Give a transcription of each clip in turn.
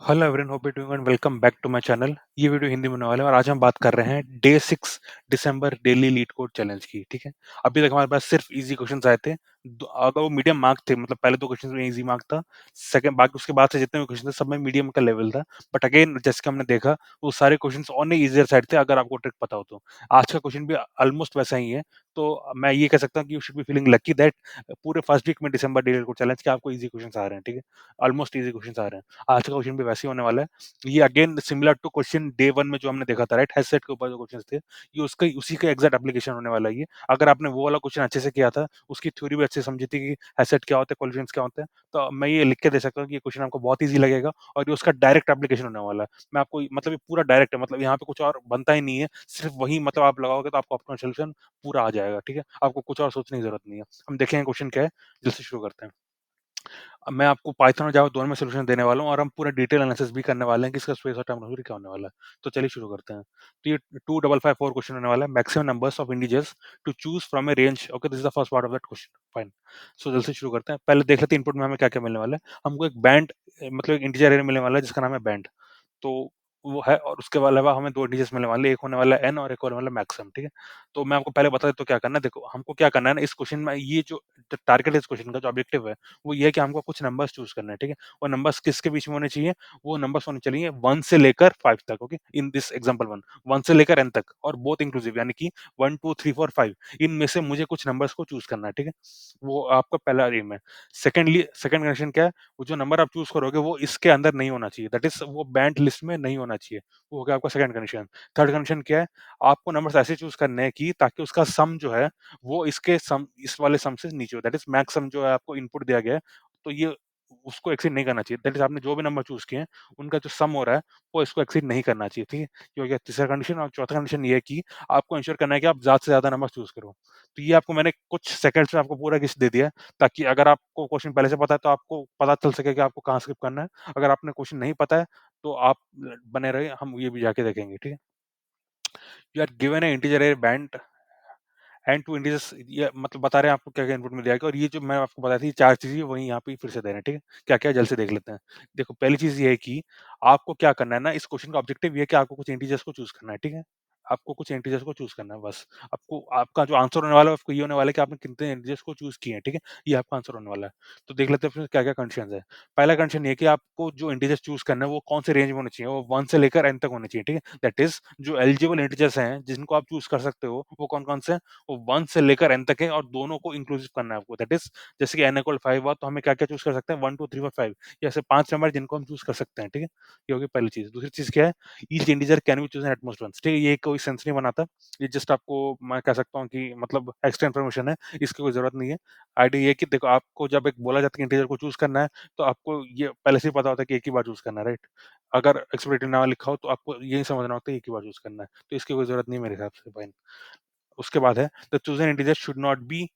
Hello everyone, hope you doing and welcome back to my channel. ये video Hindi में होने वाला है और आज हम बात कर रहे हैं डे 6 दिसंबर डेली लीड कोड चैलेंज की। ठीक है, अभी तक हमारे पास सिर्फ इजी क्वेश्चंस आए थे। अगर वो मीडियम मार्क थे, मतलब पहले दो क्वेश्चंस में इजी मार्क था, सेकंड बाकी उसके बाद से जितने भी क्वेश्चन थे सब में मीडियम का लेवल था। बट अगेन जैसे कि हमने देखा, वो सारे क्वेश्चंस ऑन इजियर साइड थे अगर आपको ट्रिक पता हो तो। आज का क्वेश्चन भी ऑलमोस्ट वैसा ही है। तो मैं ये कह सकता हूँ कि you should be feeling lucky that पूरे फर्स्ट वीक में दिसंबर डेली कोड चैलेंज के आपको इजी क्वेश्चन आ रहे हैं। ठीक है, ऑलमोस्ट इजी क्वेश्चन आ रहे हैं। आज का क्वेश्चन भी वैसे ही होने वाला है। ये again similar to question day 1 में जो हमने देखा था, राइट, हेडसेट के ऊपर जो क्वेश्चंस थे, ये उसका उसी का एग्जैक्ट एप्लीकेशन होने वाला है ये। अगर आपने वो वाला क्वेश्चन अच्छे से किया था, उसकी थ्योरी भी अच्छे से समझी थी कि हेडसेट क्या होता है, कोलिजन्स क्या होते हैं, तो मैं ये लिख के दे सकता हूँ कि ये क्वेश्चन आपको बहुत ईज़ी लगेगा और ये उसका डायरेक्ट एप्लीकेशन होने वाला है। मैं आपको मतलब ये पूरा डायरेक्ट है, मतलब यहाँ पे कुछ और बनता ही नहीं है, सिर्फ वही मतलब आप लगाओगे तो आपको आपका सॉल्यूशन पूरा आ जाएगा। ठीक है? आपको कुछ और सोचने की ज़रूरत नहीं है। हम देखेंगे क्वेश्चन क्या है, जल्द से शुरू करते हैं। अब मैं आपको पाइथन और जावा दोनों में सॉल्यूशन देने वाला हूँ और हम पूरा डिटेल एनालिसिस भी करने वाले हैं कि इसका स्पेस और टर्मिनोलॉजी क्या होने वाला है। तो चलिए शुरू करते हैं। तो ये 2554 क्वेश्चन होने वाला है, maximum numbers of integers to choose from a range. Okay, this is the first part of that question. Fine. So जल्द से शुरू करते हैं। पहले देख लेते हैं इनपुट में हमें क्या-क्या मिलने वाला है। हमको एक बैंड मतलब एक इंटीजर अरे मिलने वाला है जिसका नाम है बैंड। तो वो है और उसके अलावा हमें 2 इंटीजर्स मिलने वाले हैं, एक होने वाला है n और एक होने वाला है मैक्सिमम। ठीक है? तो मैं आपको पहले बता देता हूँ क्या करना है। देखो, हमको क्या करना है ना, इस क्वेश्चन में ये जो टारगेट है इस क्वेश्चन का, जो ऑब्जेक्टिव है, वो ये है कि हमको कुछ नंबर्स चूज़ करना है। ठीक है? वो नंबर्स किसके बीच में होने चाहिए? वो नंबर्स होने चाहिए 1 से लेकर 5 तक। ओके? इन दिस एग्जांपल 1 से लेकर n तक और बोथ इंक्लूसिव, यानी कि 1, 2, 3, 4, 5 इनमें से मुझे कुछ नंबर्स को चूज़ करना है। ठीक है? वो आपका पहला एम है। सेकंड कंडीशन क्या है? वो जो नंबर आप चूज़ करोगे वो इसके अंदर नहीं होना चाहिए। दैट इज़ वो बैंड लिस्ट में नहीं होना चाहिए। वो हो गया आपका सेकंड कंडीशन। थर्ड कंडीशन क्या है? आपको नंबर्स ऐसे चूज़ करने हैं कि ताकि उसका सम जो है, वो इसके सम इस वाले सम से नीचे हो। दैट इज़ मैक्स सम जो है आपको इनपुट दिया गया है, तो ये उसको एक्सीड नहीं करना चाहिए। दैट इज़ आपने जो भी नंबर चूज़ किए हैं, उनका जो सम हो रहा है, वो इसको एक्सीड नहीं करना चाहिए। ठीक है? ये हो गया तीसरा कंडीशन और चौथा कंडीशन ये है कि आपको एंश्योर करना है कि आप ज़्यादा से ज़्यादा नंबर चूज़ करो। तो ये आपको मैंने कुछ सेकंड्स में आपको पूरा लिस्ट दे दिया है, ताकि अगर आपको क्वेश्चन पहले से पता है तो आपको पता चल सके कि आपको कहाँ स्किप करना है। अगर आपने क्वेश्चन नहीं पता है, तो आप बने रहिए, हम ये भी जाके देखेंगे। ठीक है? You are given a integer array banned and two integers, ये मतलब बता रहे हैं आपको क्या-क्या इनपुट में दिया गया और ये जो मैं आपको बताई थी 4 चीज़ें वही यहाँ पे फिर से दे रहे हैं। ठीक है? क्या-क्या है जल्द से देख लेते हैं। देखो, पहली चीज़ ये है कि आपको क्या करना है ना, इस क्वेश्चन का ऑब्जेक्टिव ये है कि आपको कुछ इंटीजर्स को चूज़ करना है। ठीक है? आपको कुछ इंटीजर्स को चूज़ करना है बस। आपको आपका जो आंसर होने वाला है आपको ये होने वाला है कि आपने कितने इंटीजर्स को चूज़ किए हैं। ठीक है? ये आपका आंसर होने वाला है। तो देख लेते हैं फिर क्या-क्या कंडीशंस है। पहला कंडीशन ये है कि आपको जो इंटीजर्स चूज़ करना है वो कौन से रेंज में होने चाहिए, वो 1 से लेकर n तक होने चाहिए। ठीक है? दैट इज़ जो एलिजिबल इंटीजर्स हैं जिनको आप चूज़ कर सकते हो, वो कौन-कौन से हैं? वो 1 से लेकर n तक है और दोनों को इंक्लूसिव करना है आपको। दैट इज़ जैसे कि n इक्वल 5 हुआ तो हमें क्या-क्या चूज़ कर सकते हैं, 1, 2, 3 और 5, ये ऐसे 5 नंबर जिनको हम चूज़ कर सकते हैं। ठीक है? ये हो गई पहली चीज़। दूसरी चीज़ क्या है? Each integer can be chosen at most once. ठीक है? ये कोई सेंस नहीं बनाता। ये जस्ट आपको मैं कह सकता हूँ कि मतलब एक्स्ट्रा इन्फॉर्मेशन है, इसकी कोई ज़रूरत नहीं है। आइडिया ये है कि देखो, आपको जब एक बोला जाता है कि इंटीजर को चूज़ करना है, तो आपको ये पहले से ही पता होता है कि एक ही बार चूज़ करना है, राइट? अगर एक्सप्लेनेटरी ना लिखा हो तो आपको यही समझना होता है एक ही बार चूज़ करना है। तो इसकी कोई ज़रूरत नहीं है मेरे हिसाब से भाई। उसके बाद है the chosen integer should not be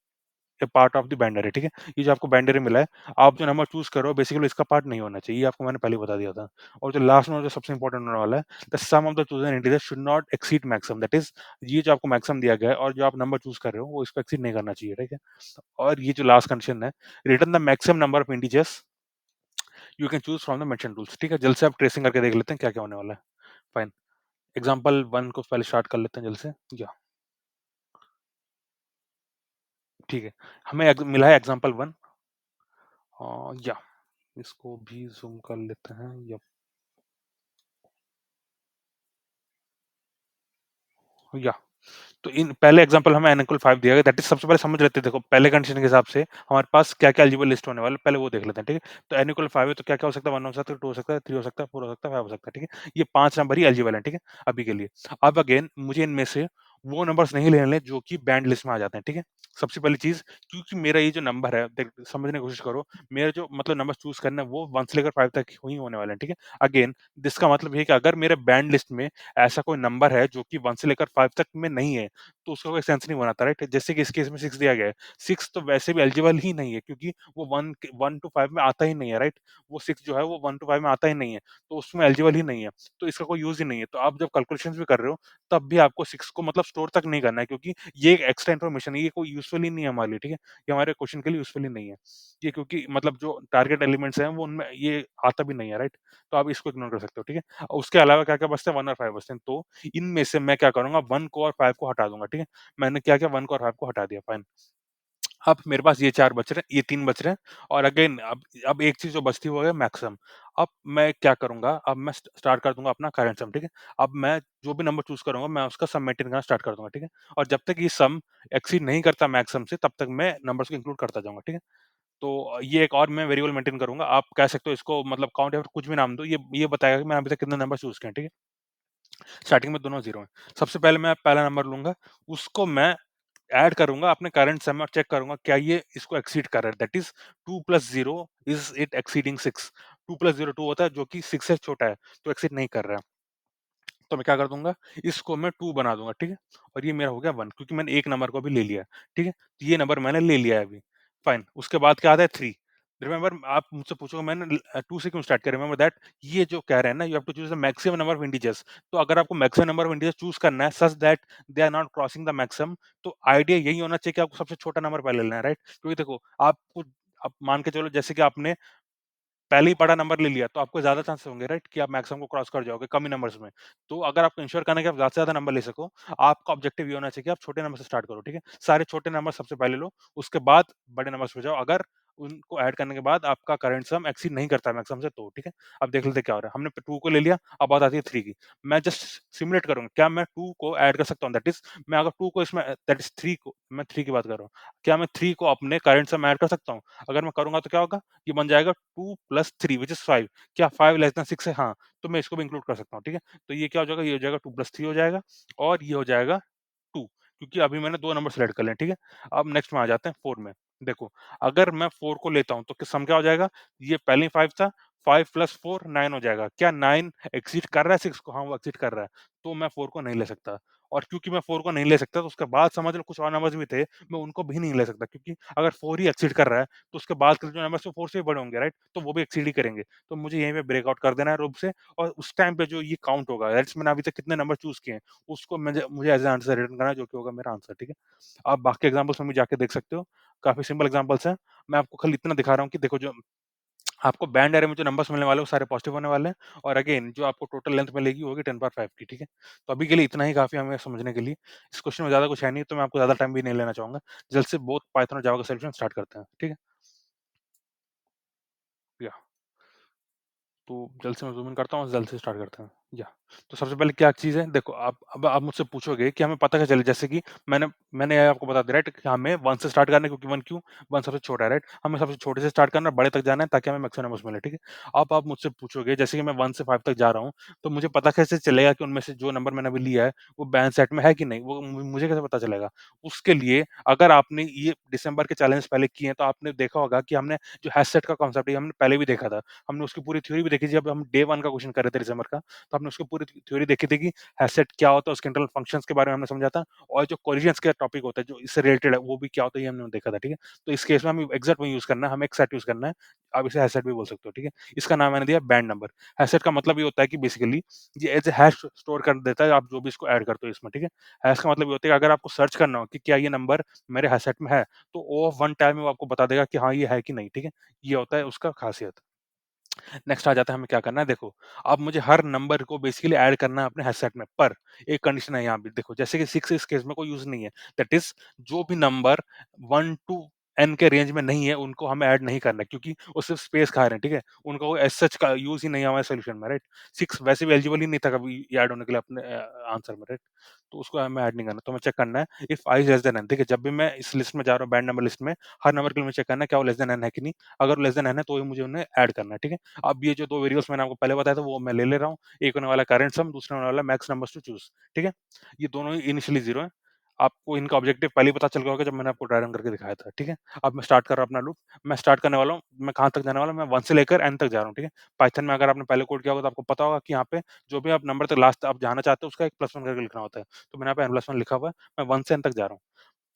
A part of the binary. ठीक है? ये जो आपको बाइनरी मिला है, आप जो नंबर चूज़ कर रहे हो बेसिकली इसका पार्ट नहीं होना चाहिए, ये आपको मैंने पहले ही बता दिया था। और जो लास्ट में जो सबसे इंपोर्टेंट होने वाला है, the sum of the chosen integer should not exceed maximum. That is ये जो आपको मैक्सिमम दिया गया है और जो आप नंबर चूज़ कर रहे हो, वो इसको एक्सीड नहीं करना चाहिए। ठीक है? और ये जो लास्ट कंडीशन है, return the maximum number of integers you can choose from the mention tools. ठीक है? जल्द से आप ट्रेसिंग करके देख लेते हैं क्या-क्या होने वाला है। फाइन। एग्जांपल 1 को पहले स्टार्ट कर लेते हैं जल्द से। या ठीक है। हमें मिला है एग्जांपल 1। या इसको भी ज़ूम कर लेते हैं। या या तो इन पहले एग्जांपल हमें n इक्वल 5 दिया गया, दैट इज़ सबसे पहले समझ लेते हैं। देखो, पहले कंडीशन के हिसाब से हमारे पास क्या-क्या एलिजिबल लिस्ट होने वाला है, पहले वो देख लेते हैं। ठीक है? तो n इक्वल 5 है तो क्या-क्या हो सकता है, 1 हो सकता है, 2 हो सकता है, 3 हो सकता है, 4 हो सकता है, 5 हो सकता है। ठीक है? ये 5 नंबर ही एलिजिबल हैं। ठीक है? अभी के लिए। अब अगेन मुझे इनमें से वो नंबर्स नहीं लेने जो कि बैंड लिस्ट में आ जाते हैं। ठीक है? सबसे पहली चीज़, क्योंकि मेरा ये जो नंबर है, देख समझने की कोशिश करो, मेरा जो मतलब नंबर चूज़ करना है वो 1 से लेकर 5 तक ही होने वाले हैं। ठीक है? अगेन जिसका मतलब ये है कि अगर मेरे बैंड लिस्ट में ऐसा कोई नंबर है जो कि 1 से लेकर 5 तक में नहीं है, तो उसका कोई सेंस नहीं बनाता, राइट? जैसे कि इस केस में 6 दिया गया है, 6 तो वैसे भी एलिजिबल ही नहीं है क्योंकि वो 1 टू 5 में आता ही नहीं है, राइट? वो 6 जो है वो 1 टू 5 में आता ही नहीं है, तो उसमें एलिजिबल ही नहीं है, तो इसका कोई यूज़ ही नहीं है। तो आप जब कैलकुलेशंस भी कर रहे हो, तब भी आपको 6 को मतलब स्टोर तक नहीं करना है क्योंकि ये एक एक्स्ट्रा इन्फॉर्मेशन है, ये कोई यूज़फुल ही नहीं है हमारे लिए, ठीक है? ये हमारे क्वेश्चन के लिए यूज़फुल ही नहीं है। ये क्योंकि मतलब जो टारगेट एलिमेंट्स हैं, वो उनमें ये आता भी नहीं है, राइट? तो आप इसको इग्नोर कर सकते हो, ठीक है? उसके अलावा क्या-क्या बचते हैं? 1 और 5 बचते हैं, तो इनमें से मैं क्या करूँगा 1 को और 5 को हटा दूँगा, ठीक है? मैंने क्या किया 1 को और 5 को हटा दिया, फाइन। अब मेरे पास ये 4 बच रहे हैं, ये 3 बच रहे हैं और अगेन अब एक चीज़ जो बचती है वो है मैक्सिमम। अब मैं क्या करूँगा, अब मैं स्टार्ट कर दूँगा अपना करंट सम, ठीक है? अब मैं जो भी नंबर चूज़ करूँगा मैं उसका सम मेंटेन करना स्टार्ट कर दूँगा, ठीक है? और जब तक ये सम एक्सीड नहीं करता मैक्सिमम से तब तक मैं नंबर्स को इंक्लूड करता जाऊँगा, ठीक है? तो ये एक और मैं वेरिएबल मेंटेन करूँगा। आप कह सकते हो इसको मतलब काउंट या फिर कुछ भी नाम दो, ये बताएगा कि मैंने अभी तक कितने नंबर चूज़ किए हैं, ठीक है? स्टार्टिंग में दोनों 0 हैं। सबसे पहले मैं पहला नंबर लूँगा, उसको मैं ऐड करूँगा अपने करंट सम में और चेक करूँगा क्या ये इसको एक्सीड कर रहा है, that is 2 plus 0 is it exceeding 6। 2 plus 0 2 होता है जो कि 6 से छोटा है, तो एक्सीड नहीं कर रहा है। तो मैं क्या कर दूँगा, इसको मैं 2 बना दूँगा, ठीक है? और ये मेरा हो गया 1 क्योंकि मैंने एक नंबर को अभी ले लिया है, ठीक है? तो ये नंबर मैंने ले लिया है अभी, फाइन। उसके बाद क्या आता है 3। रिमेंबर आप मुझसे पूछोगे मैंने 2 से क्यों स्टार्ट किया? रिमेंबर दैट ये जो कह रहे हैं ना you have to choose the maximum number of integers. तो अगर आपको maximum number of integers choose करना है such that they are not crossing the maximum, तो आइडिया यही होना चाहिए कि आपको सबसे छोटा नंबर पहले लेना है, राइट? क्योंकि देखो आपको आप मान के चलो जैसे कि आपने पहले ही बड़ा नंबर ले लिया, तो आपको ज़्यादा चांसेस होंगे राइट कि आप मैक्सिमम को क्रॉस कर जाओगे कम ही नंबर्स में। तो अगर आपको इंश्योर करना है कि आप ज़्यादा से ज़्यादा नंबर ले सको, आपका ऑब्जेक्टिव ये होना चाहिए कि आप छोटे नंबर से स्टार्ट करो, ठीक है? सारे छोटे नंबर सबसे पहले लो, उसके बाद बड़े नंबर्स पे जाओ। अगर उनको ऐड करने के बाद आपका करंट सम एक्सीड नहीं करता है मैक्सिमम से तो, ठीक है? अब देख लेते हैं क्या हो रहा है। हमने 2 को ले लिया, अब बात आती है 3 की। मैं जस्ट सिमुलेट करूँगा, क्या मैं 2 को ऐड कर सकता हूँ? दैट इज़ मैं अगर 2 को इसमें दैट इज़ 3 को मैं 3 की बात कर रहा हूँ। क्या मैं 3 को अपने करंट सम में ऐड कर सकता हूँ? अगर मैं करूँगा तो क्या होगा? ये बन जाएगा 2 प्लस 3 व्हिच इज़ 5। क्या 5 लेस दैन 6 है? हाँ, तो मैं इसको भी इंक्लूड कर सकता हूँ, ठीक है? तो ये क्या हो जाएगा? ये हो जाएगा 2 प्लस 3 हो जाएगा और ये हो जाएगा 2 क्योंकि अभी मैंने 2 नंबर सेलेक्ट कर लिए हैं, ठीक है? अब नेक्स्ट में आ जाते हैं 4 में। देखो, अगर मैं 4 को लेता हूँ तो सम क्या हो जाएगा? ये पहले ही 5 था, 5 प्लस 4 9 हो जाएगा। क्या 9 एक्सीड कर रहा है 6 को? हाँ, वो एक्सीड कर रहा है। तो मैं 4 को नहीं ले सकता और क्योंकि मैं 4 को नहीं ले सकता तो उसके बाद समझ लो कुछ और नंबर्स भी थे, मैं उनको भी नहीं ले सकता क्योंकि अगर 4 ही एक्सीड कर रहा है तो उसके बाद के जो नंबर्स वो 4 से भी बड़े होंगे, राइट? तो वो भी एक्सीड ही करेंगे। तो मुझे यहीं पे ब्रेक आउट कर देना है रूप से और उस टाइम पे जो ये काउंट होगा दैट्स मैंने अभी तक कितने नंबर चूज़ किए हैं, उसको मुझे मुझे एज़ अ आंसर रिटर्न करना है जो कि होगा मेरा आंसर, ठीक है? आप बाकी एग्ज़ाम्पल्स में भी जाके देख सकते हो, काफ़ी सिंपल एग्ज़ाम्पल्स हैं। मैं आपको खाली इतना दिखा रहा हूँ कि देखो जो आपको बैंड एरे में जो नंबर्स मिलने वाले हैं वो सारे पॉज़िटिव होने वाले हैं और अगेन जो आपको टोटल लेंथ मिलेगी वो होगी 10 पावर 5 की, ठीक है? तो अभी के लिए इतना ही काफ़ी है हमें समझने के लिए। इस क्वेश्चन में ज़्यादा कुछ है नहीं तो मैं आपको ज़्यादा टाइम भी नहीं लेना चाहूँगा। जल्द से बोथ पाइथन और जावा का सॉल्यूशन स्टार्ट करते हैं, ठीक है? या तो जल्द से मैं ज़ूम इन करता हूँ और जल्द से स्टार्ट करते हैं। या तो सबसे पहले क्या चीज़ है देखो आप मुझसे पूछोगे कि हमें पता कैसे चले जैसे कि मैंने मैंने आपको बता दिया राइट कि हमें 1 से स्टार्ट करना है क्योंकि 1 क्यों? 1 सबसे छोटा है राइट? हमें सबसे छोटे से स्टार्ट करना है, बड़े तक जाना है ताकि हमें मैक्सिमम नंबर्स मिले, ठीक है? अब आप मुझसे पूछोगे जैसे कि मैं 1 से 5 तक जा रहा हूँ, तो मुझे पता कैसे चलेगा कि उनमें से जो नंबर मैंने अभी लिया है, वो बैलेंस सेट में है कि नहीं? वो मुझे कैसे पता चलेगा? उसके लिए अगर आपने ये दिसंबर के चैलेंज पहले किए हैं, तो आपने देखा होगा कि हमने जो हैश सेट का कॉन्सेप्ट है, हमने पहले भी देखा था। हमने उसकी पूरी थ्योरी भी देखी थी जब हम डे 1 का क्वेश्चन कर रहे थे दिसंबर का, तो हमने उसकी पूरी थ्योरी देखी थी कि हैशसेट क्या होता है, उसके इंटरनल फंक्शंस के बारे में हमने समझा था और जो कोलिजन्स का टॉपिक होता है, जो इससे रिलेटेड है, वो भी क्या होता है, ये हमने देखा था, ठीक है? तो इस केस में हमें एग्ज़ैक्ट वही यूज़ करना है, हमें एक सेट यूज़ करना है। आप इसे हैशसेट भी बोल सकते हो, ठीक है? इसका नाम मैंने दिया बैंड नंबर। हैशसेट का मतलब ये होता है कि बेसिकली ये एज़ अ हैश स्टोर कर देता है, आप जो भी इसको ऐड करते हो इसमें, ठीक है? हैश का मतलब ये होता है कि अगर आपको सर्च करना हो कि क्या ये नंबर मेरे हैशसेट में है, तो ओ ऑफ वन टाइम में वो आपको बता देगा कि हाँ, ये है कि नहीं, ठीक है? ये होता है उसका खासियत। नेक्स्ट आ जाता है हमें क्या करना है देखो, अब मुझे हर नंबर को बेसिकली ऐड करना है अपने हैशसेट में पर एक कंडीशन है यहाँ पे देखो जैसे कि 6 इस केस में कोई यूज़ नहीं है। दैट इज़ जो भी नंबर 1 टू n के रेंज में नहीं है उनको हमें ऐड नहीं करना है क्योंकि वो सिर्फ़ स्पेस खा रहे हैं, ठीक है? उनका कोई एज़ सच का यूज़ ही नहीं है हमारे सॉल्यूशन में, राइट? 6 वैसे भी एलिजिबल ही नहीं था कभी ये ऐड होने के लिए अपने आंसर में, राइट? तो उसको हमें ऐड नहीं करना। तो हमें चेक करना है if i less than n, ठीक है? जब भी मैं इस लिस्ट में जा रहा हूँ बैंड नंबर लिस्ट में, हर नंबर के लिए मुझे चेक करना है क्या वो लेस देन n है कि नहीं? अगर लेस देन n है तो ही मुझे उन्हें ऐड करना है, ठीक है? अब ये जो 2 वेरिएबल्स मैंने आपको पहले बताया था वो मैं ले रहा हूँ। एक होने वाला है करंट सम, दूसरा होने वाला है मैक्स नंबर्स टू चूज़, ठीक है? ये दोनों ही इनिशियली 0 हैं। आपको इनका ऑब्जेक्टिव पहले ही पता चल गया होगा जब मैंने आपको ड्राई रन करके दिखाया था, ठीक है? अब मैं स्टार्ट कर रहा हूँ अपना लूप, मैं स्टार्ट करने वाला हूँ, मैं कहाँ तक जाने वाला हूँ, मैं 1 से लेकर n तक जा रहा हूँ, ठीक है? पाइथन में अगर आपने पहले कोड किया होगा तो आपको पता होगा कि यहाँ पे जो भी आप नंबर तक लास्ट आप जाना चाहते हो उसका एक +1 करके लिखना होता है। तो मैंने यहाँ पे n+1 लिखा हुआ है, मैं 1 से n तक जा रहा हूँ।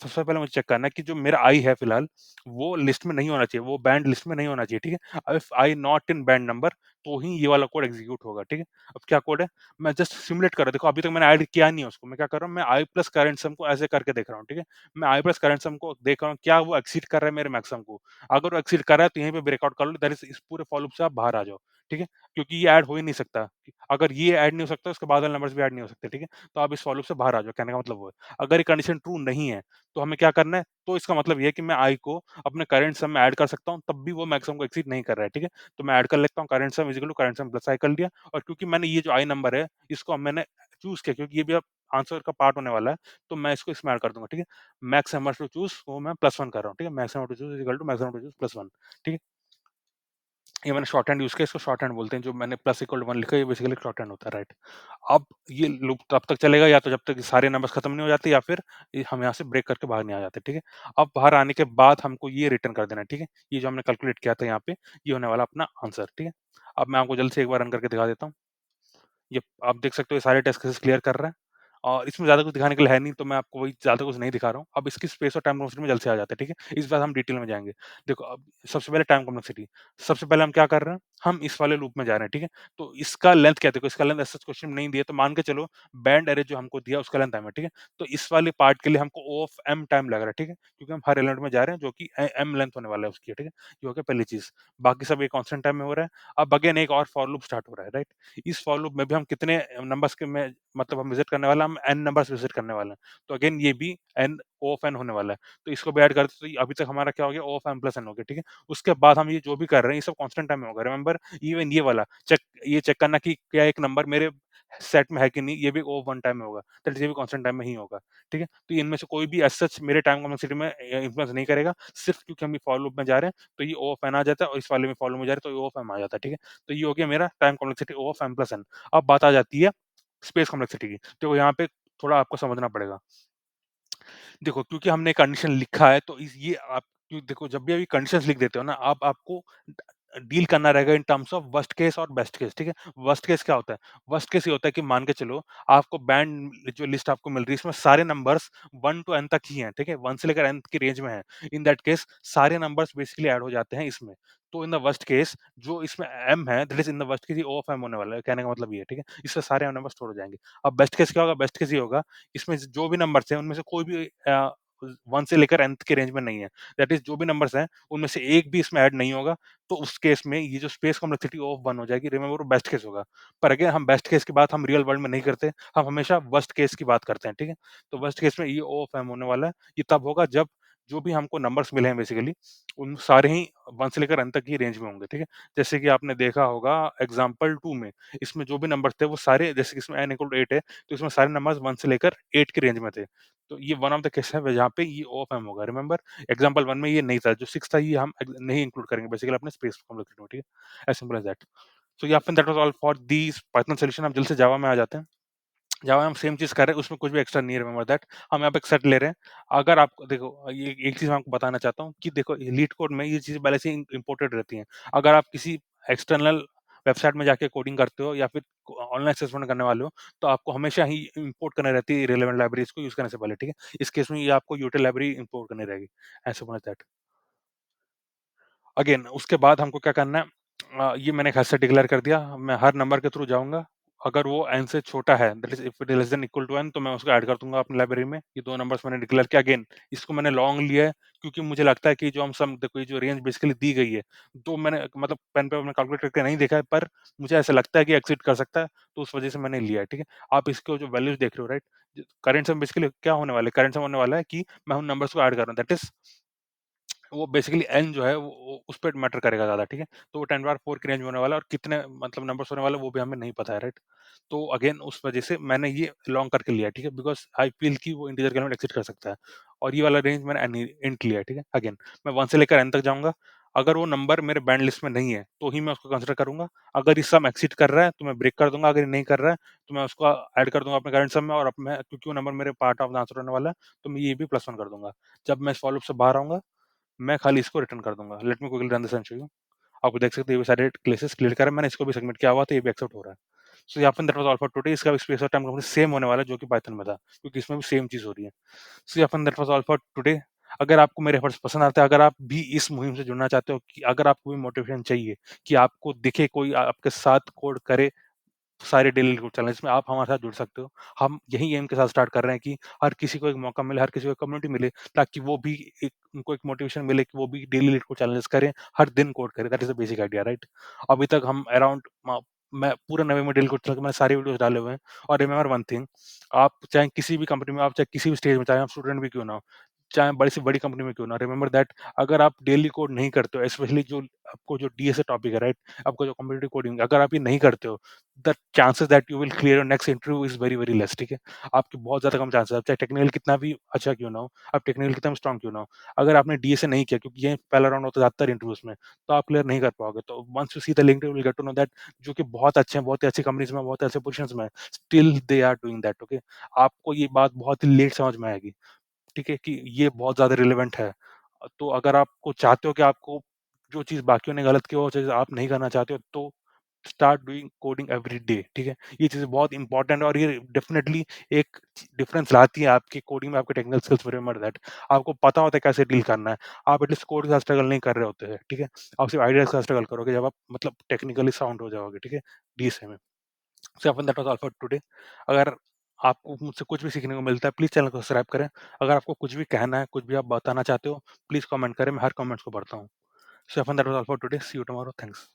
सबसे पहले मुझे चेक करना है कि जो मेरा आई है फिलहाल, वो लिस्ट में नहीं होना चाहिए, वो बैंड लिस्ट में नहीं होना चाहिए, ठीक है? If I not in band number तो ही ये वाला कोड एग्ज़ीक्यूट होगा, ठीक है? अब क्या कोड है? मैं जस्ट सिमुलेट कर रहा हूँ, देखो अभी तक मैंने ऐड किया नहीं है उसको, मैं क्या कर रहा हूँ, मैं आई प्लस करंट सम को ऐसे करके देख रहा हूँ, ठीक है? मैं आई प्लस करंट सम को देख रहा हूँ, क्या वो एक्सीड कर रहा है मेरे मैक्सिमम को? अगर वो एक्सीड कर रहा है तो यहीं पे ब्रेकआउट कर लो, दैट इज़ इस पूरे फॉर लूप से आप बाहर आ जाओ, ठीक है? क्योंकि ये ऐड हो ही नहीं सकता। अगर ये ऐड नहीं हो सकता, उसके बाद वाले नंबर्स भी ऐड नहीं हो सकते, ठीक है? तो आप इस फॉर लूप से बाहर आ जाओ, कहने का मतलब वो है। अगर ये कंडीशन ट्रू नहीं है, तो हमें क्या करना है? तो इसका मतलब ये है कि मैं आई को अपने करंट सम में ऐड कर सकता हूँ, तब भी वो मैक्सिमम को एक्सीड नहीं कर रहा है, ठीक है? तो मैं ऐड कर लेता हूँ current sum is equal to current sum plus i कर लिया और क्योंकि मैंने ये जो आई नंबर है, इसको अब मैंने चूज़ किया क्योंकि ये भी अब आंसर का पार्ट होने वाला है, तो मैं इसको इसमें ऐड कर दूँगा, ठीक है? मैक्स नंबर टू चूज़ वो मैं +1 कर रहा हूँ, ठीक है? Max number to choose is equal to max number to choose +1, ठीक है? ये मैंने शॉर्ट हैंड यूज़ किया, इसको शॉर्ट हैंड बोलते हैं, जो मैंने प्लस इक्वल टू 1 लिखा है, ये बेसिकली शॉर्ट हैंड होता है, राइट? अब ये लूप तब तक चलेगा या तो जब तक ये सारे नंबर्स खत्म नहीं हो जाते या फिर ये हम यहाँ से ब्रेक करके बाहर नहीं आ जाते, ठीक है? अब बाहर आने के बाद हमको ये रिटर्न कर देना है, ठीक है? ये जो हमने कैलकुलेट किया था यहाँ पे, ये होने वाला अपना आंसर, ठीक है? अब मैं आपको जल्द से एक बार रन करके दिखा देता हूँ। ये आप देख सकते हो ये सारे टेस्ट केसेस क्लियर कर रहा है और इसमें ज़्यादा कुछ दिखाने के लिए है नहीं, तो मैं आपको वही ज़्यादा कुछ नहीं दिखा रहा हूँ। अब इसकी स्पेस और टाइम कॉम्प्लेक्सिटी में जल्द से आ जाते हैं, ठीक है? इस बार हम डिटेल में जाएँगे। देखो अब सबसे पहले टाइम कॉम्प्लेक्सिटी, सबसे पहले हम क्या कर रहे हैं, हम इस वाले लूप में जा रहे हैं, ठीक है? तो इसका लेंथ क्या है? देखो इसका लेंथ ऐसा क्वेश्चन में नहीं दिया, तो मान के चलो बैंड अरे जो हमको दिया उसका लेंथ m है, ठीक है? तो इस वाले पार्ट के लिए हमको O ऑफ m टाइम लग रहा है, ठीक है? क्योंकि हम हर एलिमेंट में जा रहे हैं जो कि m लेंथ होने वाला है उसकी, ठीक है? ये हो गया पहली चीज़। बाकी सब ये कांस्टेंट टाइम में हो रहा है। अब अगेन एक और फॉर लूप स्टार्ट हो रहा है, राइट? इस फॉर लूप में भी हम कितने नंबर्स के में मतलब हम विज़िट करने वाला हम n नंबर्स विज़िट करने वाले हैं। तो अगेन ये भी n O ऑफ n होने वाला है। तो इसको भी ऐड करते तो अभी तक हमारा क्या हो गया O of m plus n हो गया, ठीक है? उसके बाद हम ये जो भी कर रहे हैं ये सब कांस्टेंट टाइम में होगा। रिमेंबर इवन ये वाला चेक करना कि क्या एक नंबर मेरे सेट में है कि नहीं, ये भी O ऑफ 1 टाइम में होगा। दैट इज़ ये भी कांस्टेंट टाइम में ही होगा, ठीक है? तो इनमें से कोई भी एज़ सच मेरे टाइम कॉम्प्लेक्सिटी में इन्फ्लुएंस नहीं करेगा। सिर्फ क्योंकि हम ये फॉर लूप में जा रहे हैं, तो ये O ऑफ n आ जाता है और इस वाले में फॉर लूप में जा रहे हैं तो O ऑफ m आ जाता है, ठीक है? तो ये हो गया मेरा time complexity O of m plus n। अब बात आ जाती है स्पेस कॉम्प्लेक्सिटी की। तो यहाँ पे थोड़ा आपको समझना पड़ेगा। देखो क्योंकि हमने कंडीशन लिखा है तो इस ये आप देखो जब भी अभी कंडीशंस लिख देते हो ना आप आपको डील करना रहेगा in terms of worst case और बेस्ट केस, ठीक है? वर्स्ट केस क्या होता है? वर्स्ट केस ये होता है कि मान के चलो आपको बैंड जो लिस्ट आपको मिल रही है इसमें सारे नंबर्स 1 टू n तक ही हैं, ठीक है? 1 से लेकर n की रेंज में है। इन दैट केस सारे नंबर्स बेसिकली ऐड हो जाते हैं इसमें। तो इन द वर्स्ट केस जो इसमें m है that is in the worst case ये O ऑफ m होने वाला है, कहने का मतलब ये है, ठीक है? इससे सारे नंबर स्टोर हो जाएँगे। अब बेस्ट केस क्या होगा? बेस्ट केस ये होगा इसमें जो भी नंबर्स हैं उनमें से कोई भी 1 से लेकर nth के रेंज में नहीं है। दैट इज़ जो भी नंबर्स हैं उनमें से एक भी इसमें ऐड नहीं होगा, तो उस केस में ये जो स्पेस कॉम्प्लेक्सिटी ऑफ 1 हो जाएगी। रिमेंबर वो बेस्ट केस होगा। पर अगेन हम बेस्ट केस की बात हम रियल वर्ल्ड में नहीं करते, हम हमेशा वर्स्ट केस की बात करते हैं, ठीक है? तो वर्स्ट केस में ये O ऑफ m होने वाला है। ये तब होगा जब जो भी हमको नंबर्स मिले हैं बेसिकली उन सारे ही 1 से लेकर n तक की रेंज में होंगे, ठीक है? जैसे कि आपने देखा होगा एग्जांपल 2 में, इसमें जो भी नंबर्स थे वो सारे जैसे कि इसमें n इक्वल टू 8 है, तो इसमें सारे नंबर्स 1 से लेकर 8 की रेंज में थे। तो ये वन ऑफ द केस है जहाँ पे ये O ऑफ m होगा। रिमेंबर एग्जांपल 1 में ये नहीं था, जो 6 था ये हम नहीं इंक्लूड करेंगे बेसिकली अपने स्पेस कॉम्प्लेक्सिटी में, ठीक है? As simple as that. So या फिर that was all for these Python solution. अब जल्द से जावा में आ जाते हैं। जावा में हम सेम चीज़ कर रहे हैं, उसमें कुछ भी एक्स्ट्रा नहीं है, रिमेंबर दैट। हम यहाँ पे एक सेट ले रहे हैं। अगर आप देखो ये एक चीज़ मैं आपको बताना चाहता हूँ कि देखो लीड कोड में ये चीज़ें पहले से ही इम्पोर्टेड रहती हैं। अगर आप किसी एक्सटर्नल वेबसाइट में जाके कोडिंग करते हो या फिर ऑनलाइन असेसमेंट करने वाले हो, तो आपको हमेशा ही इम्पोर्ट करनी रहती है रिलेवेंट लाइब्रेरीज़ को यूज़ करने से पहले, ठीक है? इस केस में ये आपको यूटिल लाइब्रेरी इम्पोर्ट करनी रहेगी। As simple as that. Again उसके बाद हमको क्या करना है ये मैंने खासा डिक्लेयर कर दिया, मैं हर नंबर के थ्रू जाऊँगा, अगर वो n से छोटा है that is if it is less than equal to n तो मैं उसको ऐड कर दूँगा अपनी लाइब्रेरी में। ये 2 नंबर्स मैंने डिक्लेयर किया अगेन इसको मैंने लॉन्ग लिया है क्योंकि मुझे लगता है कि जो हम सम देखो ये जो रेंज बेसिकली दी गई है, तो मैंने मतलब पेन पे मैंने कैलकुलेट करके नहीं देखा है पर मुझे ऐसा लगता है कि एक्सीड कर सकता है, तो उस वजह से मैंने लिया है, ठीक है? आप इसको जो वैल्यूज़ देख रहे हो राइट? करंट सम बेसिकली क्या होने वाला है? करंट सम होने वाला है कि मैं उन नंबर्स को ऐड कर रहा हूँ दैट इज़ वो बेसिकली n जो है वो उस पे मैटर करेगा ज़्यादा, ठीक है? तो वो 10 पावर 4 की रेंज में होने वाला है और कितने मतलब नंबर्स होने वाले हैं वो भी हमें नहीं पता है, राइट? तो अगेन उस वजह से मैंने ये लॉन्ग करके लिया, ठीक है? बिकॉज़ आई फ़ील कि वो इंटीजर के एलिमेंट एक्सीड कर सकता है और ये वाला रेंज मैंने इंट लिया है, ठीक है? अगेन मैं 1 से लेकर n तक जाऊँगा। अगर वो नंबर मेरे बैंड लिस्ट में नहीं है, तो ही मैं उसको कंसिडर करूँगा। अगर ये सम एक्सीड कर रहा है, तो मैं ब्रेक कर दूँगा, अगर ये नहीं कर रहा है, तो मैं उसको ऐड कर दूँगा अपने करंट सम में और अब मैं क्योंकि वो नंबर मेरे पार्ट ऑफ द आंसर होने वाला है, तो मैं ये भी +1 कर दूँगा। जब मैं इस फॉर लूप से बाहर आऊँगा, मैं खाली इसको रिटर्न कर दूँगा। Let me quickly run this and show you. आप देख सकते हैं ये भी सारे केसेस क्लियर करा मैंने, इसको भी सबमिट किया हुआ था, ये भी एक्सेप्ट हो रहा है। सो यहाँ पे that was all for today. इसका स्पेस और टाइम कंपनी सेम होने वाला है जो कि पाइथन में था, क्योंकि इसमें भी सेम चीज़ हो रही है। सो यहाँ पे that was all for today. अगर आपको मेरे एफर्ट्स पसंद आते हैं, अगर आप भी इस मुहिम से जुड़ना चाहते हो, कि अगर आपको भी मोटिवेशन चाहिए कि आपको दिखे कोई आपके साथ कोड करे सारे डेली ग्रुप चैलेंज में, आप हमारे साथ जुड़ सकते हो। हम यही एम के साथ स्टार्ट कर रहे हैं कि हर किसी को एक मौका मिले, हर किसी को एक कम्युनिटी मिले, ताकि वो भी एक उनको एक मोटिवेशन मिले कि वो भी डेली लीड कोड चैलेंजेस करें, हर दिन कोड करें। That is the basic idea, right? अभी तक हम अराउंड मैं पूरा नवे में डेली कोड चला के मैंने सारे वीडियोज़ डाले हुए हैं। और रिमेंबर वन थिंग, आप चाहे किसी भी कंपनी में, आप चाहे किसी भी स्टेज में, चाहे आप स्टूडेंट भी क्यों ना हो, चाहे बड़ी से बड़ी कंपनी में क्यों ना, रिमेंबर दैट अगर आप डेली कोड नहीं करते हो, स्पेशली जो आपको जो डीएसए टॉपिक है, राइट? आपको जो कॉम्पिटिटिव कोडिंग, अगर आप ये नहीं करते हो, the chances that you will clear your next interview is very, very less, ठीक है? आपके बहुत ज़्यादा कम चांसेस है, चाहे टेक्निकल कितना भी अच्छा क्यों ना हो, आप टेक्निकल कितना भी स्ट्रॉन्ग क्यों ना हो। अगर आपने डीएसए नहीं किया, क्योंकि ये पहला राउंड होता है ज़्यादातर इंटरव्यूज़ में, तो आप क्लियर नहीं कर पाओगे। तो once you see the linked, you will get to know that जो कि बहुत अच्छे हैं, बहुत ही अच्छी कंपनीज़ में, बहुत अच्छे पोज़ीशंस में हैं, still they are doing that, okay? आपको ये बात बहुत ही लेट समझ में आएगी, ठीक है? कि ये बहुत ज़्यादा रिलेवेंट है। तो अगर आपको चाहते हो कि आपको जो चीज़ बाकियों ने गलत किया, वो चीज़ आप नहीं करना चाहते हो, तो start doing coding every day, ठीक है? ये चीज़ें बहुत इंपॉर्टेंट है और ये डेफिनिटली एक डिफरेंस लाती है आपकी कोडिंग में, आपके टेक्निकल स्किल्स में, रिमेंबर दैट। आपको पता होता है कैसे डील करना है। आप एटलीस्ट कोड के साथ स्ट्रगल नहीं कर रहे होते हैं, ठीक है? आप सिर्फ आइडियाज़ के साथ स्ट्रगल करोगे जब आप मतलब टेक्निकली साउंड हो जाओगे, ठीक है? डीएसए में। सो अपन that was all for today. अगर आपको मुझसे कुछ भी सीखने को मिलता है, प्लीज़ चैनल को सब्सक्राइब करें। अगर आपको कुछ भी कहना है, कुछ भी आप बताना चाहते हो, प्लीज़ कमेंट करें, मैं हर कमेंट्स को पढ़ता हूँ। सो अपन that was all for today. See you tomorrow. Thanks.